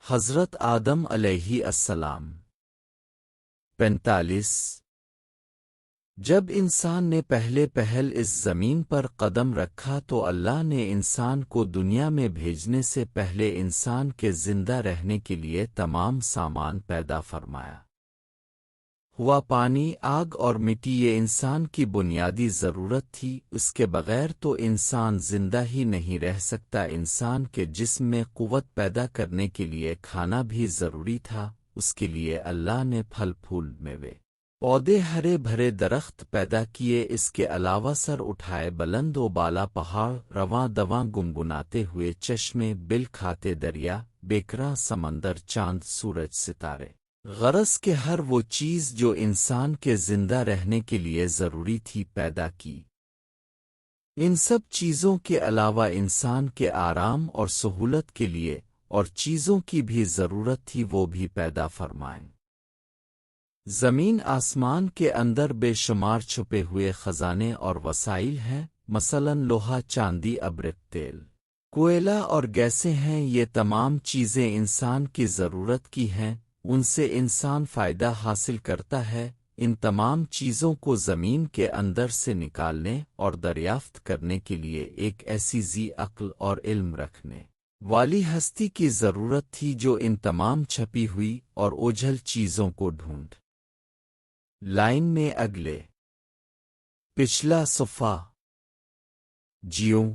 حضرت آدم علیہ السلام 45 جب انسان نے پہل اس زمین پر قدم رکھا تو اللہ نے انسان کو دنیا میں بھیجنے سے پہلے انسان کے زندہ رہنے کے لیے تمام سامان پیدا فرمایا۔ ہوا پانی، آگ اور مٹی یہ انسان کی بنیادی ضرورت تھی، اس کے بغیر تو انسان زندہ ہی نہیں رہ سکتا۔ انسان کے جسم میں قوت پیدا کرنے کے لیے کھانا بھی ضروری تھا، اس کے لیے اللہ نے پھل پھول میوے پودے ہرے بھرے درخت پیدا کیے، اس کے علاوہ سر اٹھائے بلند و بالا پہاڑ، رواں دواں گنگناتے ہوئے چشمے، بل کھاتے دریا، بیکراں سمندر، چاند، سورج، ستارے، غرض کہ ہر وہ چیز جو انسان کے زندہ رہنے کے لیے ضروری تھی پیدا کی۔ ان سب چیزوں کے علاوہ انسان کے آرام اور سہولت کے لیے اور چیزوں کی بھی ضرورت تھی، وہ بھی پیدا فرمائیں۔ زمین آسمان کے اندر بے شمار چھپے ہوئے خزانے اور وسائل ہیں، مثلاً لوہا، چاندی، ابرق، تیل، کوئلہ اور گیسیں ہیں۔ یہ تمام چیزیں انسان کی ضرورت کی ہیں، ان سے انسان فائدہ حاصل کرتا ہے۔ ان تمام چیزوں کو زمین کے اندر سے نکالنے اور دریافت کرنے کے لیے ایک ایسی ذی عقل اور علم رکھنے والی ہستی کی ضرورت تھی جو ان تمام چھپی ہوئی اور اوجھل چیزوں کو ڈھونڈ لائن میں اگلے پچھلا صفحہ جیوں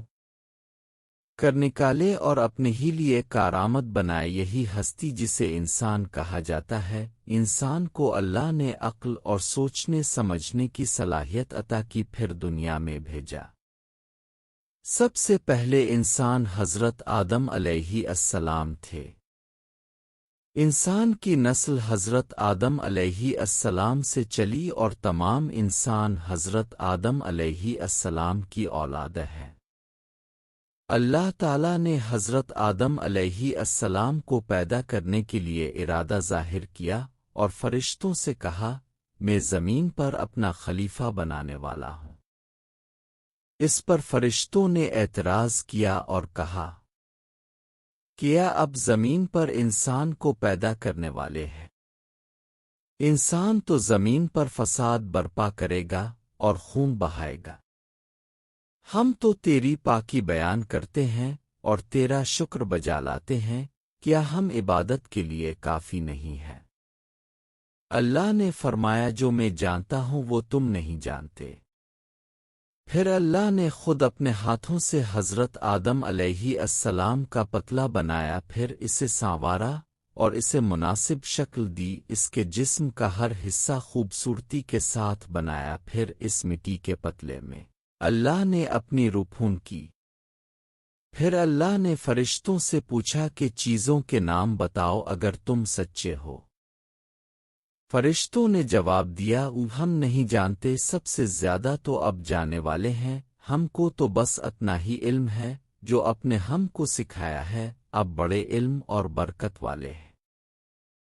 کر نکالے اور اپنے ہی لیے کارآمد بنائے۔ یہی ہستی جسے انسان کہا جاتا ہے۔ انسان کو اللہ نے عقل اور سوچنے سمجھنے کی صلاحیت عطا کی، پھر دنیا میں بھیجا۔ سب سے پہلے انسان حضرت آدم علیہ السلام تھے۔ انسان کی نسل حضرت آدم علیہ السلام سے چلی اور تمام انسان حضرت آدم علیہ السلام کی اولاد ہے۔ اللہ تعالیٰ نے حضرت آدم علیہ السلام کو پیدا کرنے کے لیے ارادہ ظاہر کیا اور فرشتوں سے کہا، میں زمین پر اپنا خلیفہ بنانے والا ہوں۔ اس پر فرشتوں نے اعتراض کیا اور کہا، کیا اب زمین پر انسان کو پیدا کرنے والے ہیں؟ انسان تو زمین پر فساد برپا کرے گا اور خون بہائے گا۔ ہم تو تیری پاکی بیان کرتے ہیں اور تیرا شکر بجا لاتے ہیں، کیا ہم عبادت کے لیے کافی نہیں ہیں؟ اللہ نے فرمایا، جو میں جانتا ہوں وہ تم نہیں جانتے۔ پھر اللہ نے خود اپنے ہاتھوں سے حضرت آدم علیہ السلام کا پتلا بنایا، پھر اسے سانوارا اور اسے مناسب شکل دی، اس کے جسم کا ہر حصہ خوبصورتی کے ساتھ بنایا۔ پھر اس مٹی کے پتلے میں اللہ نے اپنی روح پھون کی۔ پھر اللہ نے فرشتوں سے پوچھا کہ چیزوں کے نام بتاؤ اگر تم سچے ہو۔ فرشتوں نے جواب دیا، ہم نہیں جانتے، سب سے زیادہ تو اب جانے والے ہیں، ہم کو تو بس اتنا ہی علم ہے جو اپنے ہم کو سکھایا ہے، اب بڑے علم اور برکت والے ہیں۔